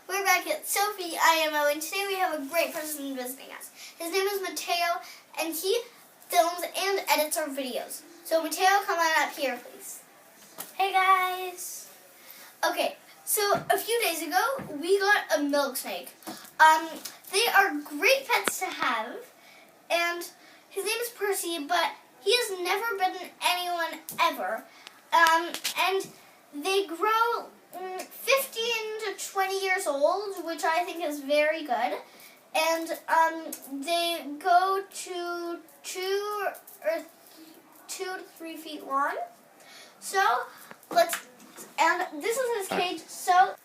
We're back at Sophie IMO, and today we have a great person visiting us. His name is Mateo, and he films and edits our videos. So Mateo, come on up here, please. Hey guys! Okay, so a few days ago, we got a milk snake. They are great pets to have, and his name is Percy, but he has never bitten anyone ever. And they grow 15 to 20 years old, which I think is very good. And they go to 2 to 3 feet long. So and this is his cage. So,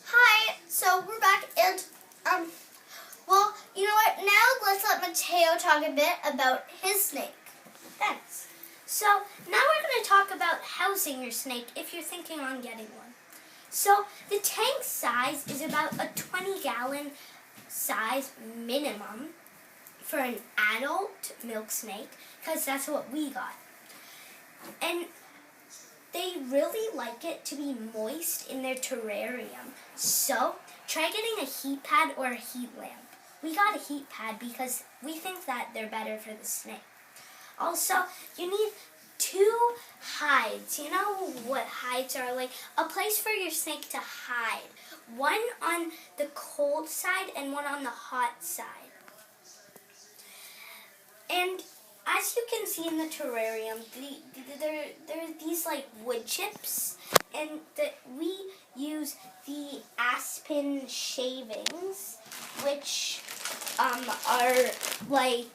hi. So we're back, and well, you know what? Now let's let Mateo talk a bit about his snake. Thanks. So now we're going to talk about housing your snake if you're thinking on getting one. So the tank size is about a 20-gallon size minimum for an adult milk snake, because that's what we got. And they really like it to be moist in their terrarium. So try getting a heat pad or a heat lamp. We got a heat pad because we think that they're better for the snake. Also, you need 2 hides. You know what hides are like? A place for your snake to hide. One on the cold side and one on the hot side. And as you can see in the terrarium, there are these like wood chips, and we use the aspen shavings, which are like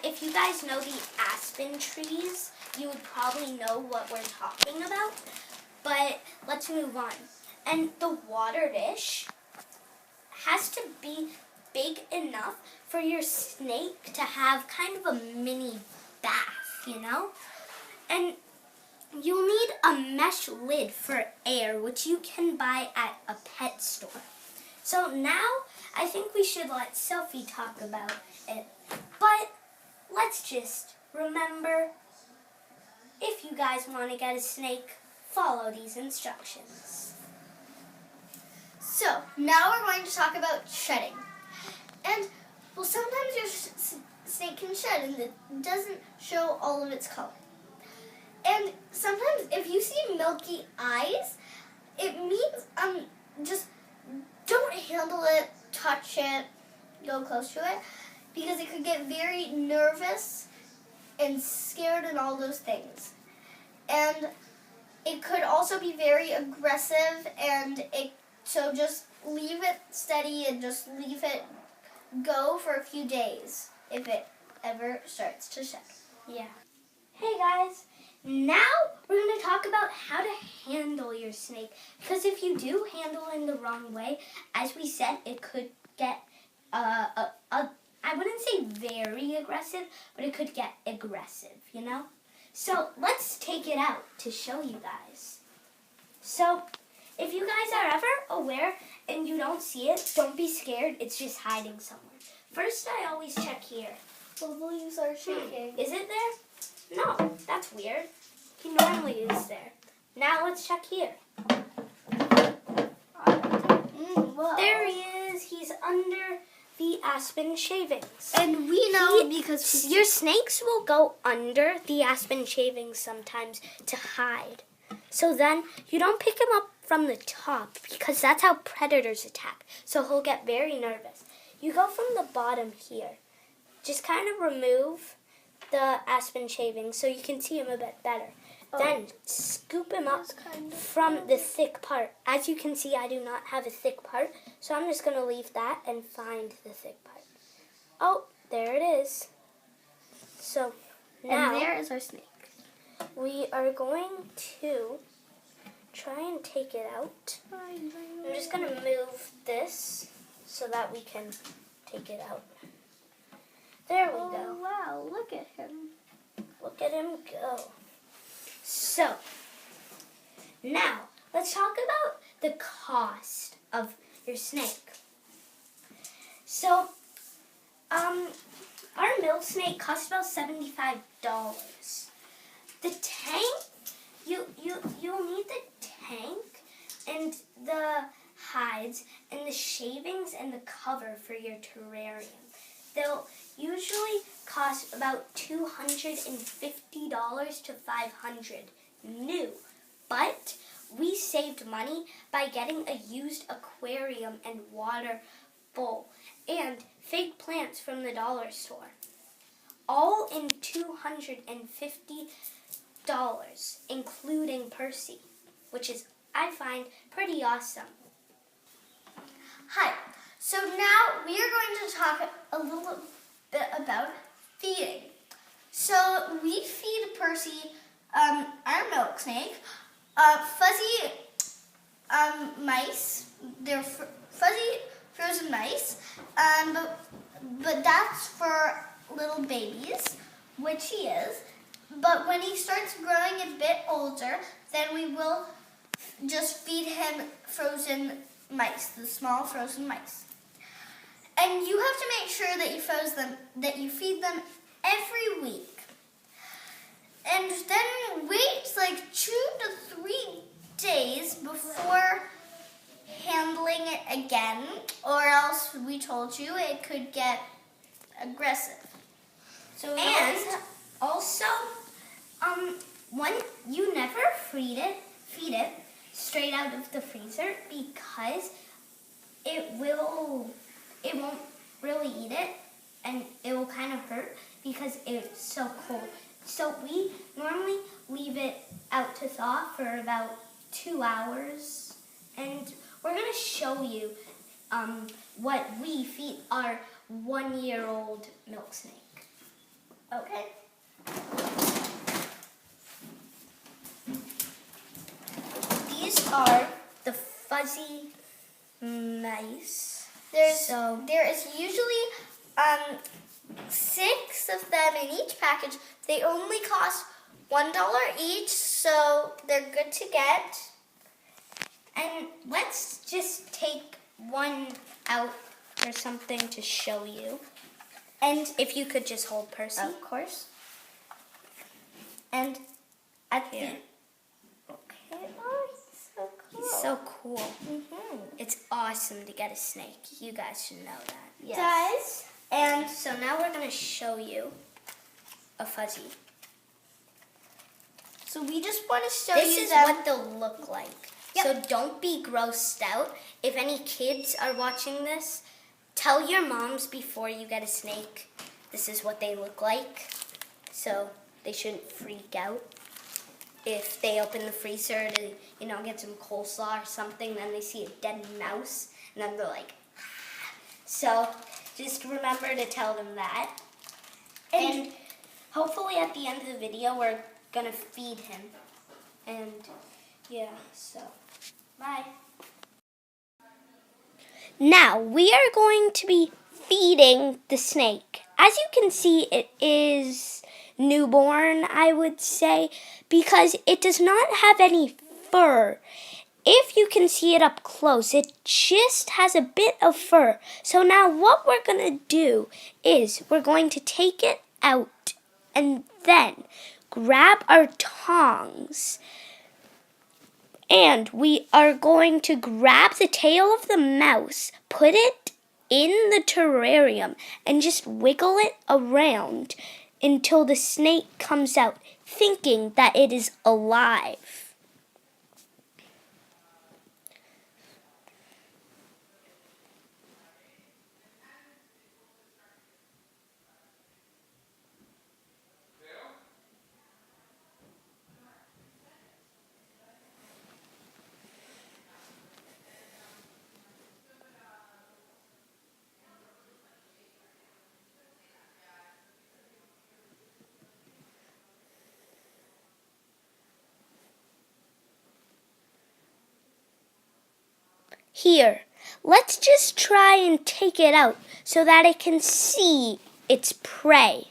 if you guys know the aspen trees, you would probably know what we're talking about. But let's move on. And the water dish has to be big enough for your snake to have kind of a mini bath, you know? And you'll need a mesh lid for air, which you can buy at a pet store. So now I think we should let Sophie talk about it. But let's just remember, if you guys want to get a snake, follow these instructions. So now we're going to talk about shedding. And well, sometimes your snake can shed and it doesn't show all of its color. And sometimes if you see milky eyes, it means just don't handle it, touch it, go close to it, because it could get very nervous and scared and all those things. And it could also be very aggressive, and so just leave it steady and just leave it go for a few days if it ever starts to shed. Yeah. Hey guys, now we're going to talk about how to handle your snake, because if you do handle it in the wrong way, as we said, it could get I wouldn't say very aggressive, but it could get aggressive, you know? So let's take it out to show you guys. So if you guys are ever aware and you don't see it, don't be scared. It's just hiding somewhere. First, I always check here. Well, the leaves are shaking. Is it there? No, that's weird. He normally is there. Now let's check here. There he is. He's under the aspen shavings. And we know because your snakes will go under the aspen shavings sometimes to hide. So then you don't pick him up from the top, because that's how predators attack. So he'll get very nervous. You go from the bottom here. Just kind of remove the aspen shavings so you can see him a bit better. Then scoop him up from the thick part. As you can see, I do not have a thick part, so I'm just going to leave that and find the thick part. Oh, there it is. So now, and there is our snake. We are going to try and take it out. I'm just going to move this so that we can take it out. There we go. Wow, look at him. Look at him go. So, now, let's talk about the cost of your snake. So, our milk snake costs about $75. The tank, you'll need the tank and the hides and the shavings and the cover for your terrarium. They'll usually cost about $250 to $500 new, but we saved money by getting a used aquarium and water bowl and fake plants from the dollar store. All in $250, including Percy, which is, I find, pretty awesome. Hi. So now we are going to talk a little bit about feeding. So we feed Percy our milk snake, fuzzy mice. They're fuzzy frozen mice, but that's for little babies, which he is. But when he starts growing a bit older, then we will just feed him frozen mice, the small frozen mice. And you have to make sure that you feed them every week. And then wait like 2 to 3 days before handling it again, or else we told you it could get aggressive. So and also, you never feed it straight out of the freezer because it won't really eat it, and it will kind of hurt because it's so cold. So we normally leave it out to thaw for about 2 hours, and we're going to show you what we feed our 1-year-old milk snake. Okay? These are the fuzzy mice. There is usually 6 of them in each package. They only cost $1 each, so they're good to get. And let's just take one out or something to show you. And if you could just hold Percy. Of course. And at Here. Okay. Oh, he's so cool. He's so cool. Mm-hmm. It's awesome to get a snake. You guys should know that. Yes. Guys. And so now we're going to show you a fuzzy. So we just want to show This you is them. what they'll look like. Yep. So don't be grossed out. If any kids are watching this, tell your moms before you get a snake, this is what they look like. So they shouldn't freak out. If they open the freezer to, get some coleslaw or something, then they see a dead mouse, and then they're like, ah. So just remember to tell them that. And hopefully at the end of the video, we're going to feed him. And yeah, so bye. Now, we are going to be feeding the snake. As you can see, it is newborn, I would say, because it does not have any fur. If you can see it up close, it just has a bit of fur. So now what we're going to do is we're going to take it out and then grab our tongs. And we are going to grab the tail of the mouse, put it in the terrarium, and just wiggle it around until the snake comes out, thinking that it is alive. Here, let's just try and take it out so that it can see its prey.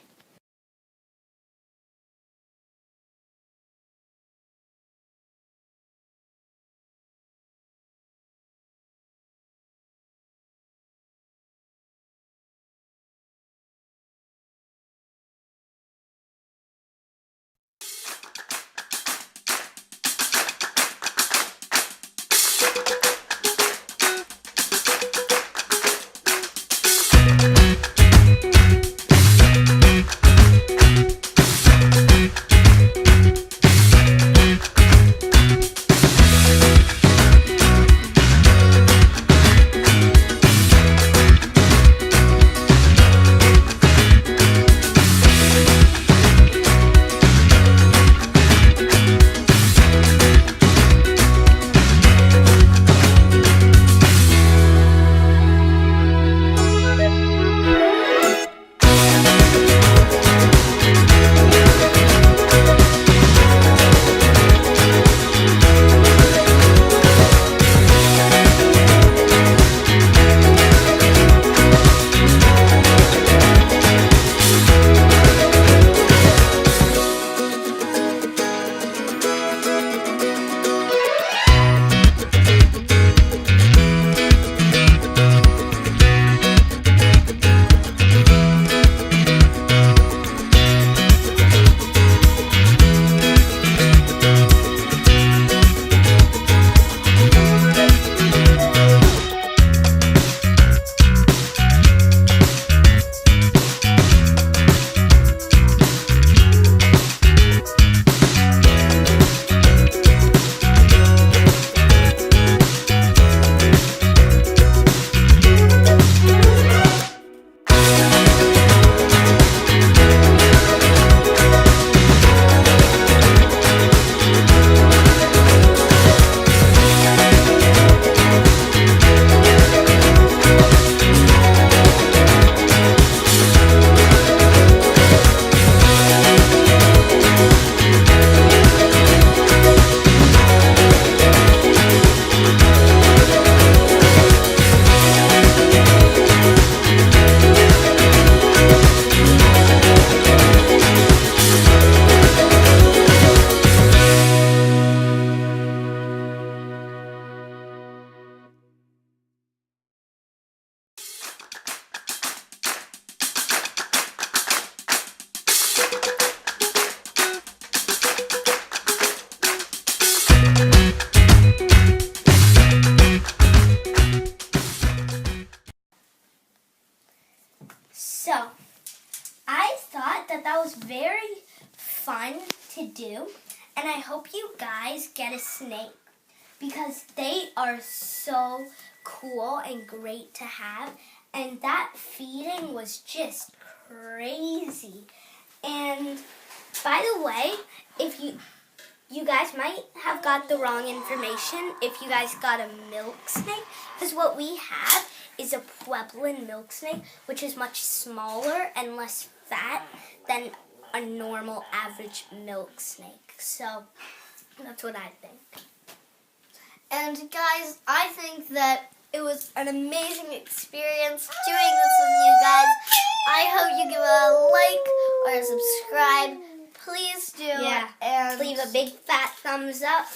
do. And I hope you guys get a snake because they are so cool and great to have. And that feeding was just crazy. And by the way, if you guys might have got the wrong information if you guys got a milk snake, because what we have is a Pueblan milk snake, which is much smaller and less fat than a normal average milk snake. So that's what I think. And guys, I think that it was an amazing experience doing this with you guys. I hope you give it a like or a subscribe. Please do. Yeah. And Leave a big fat thumbs up.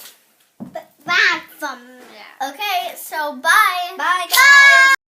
back from there. Okay, so bye. Bye, guys.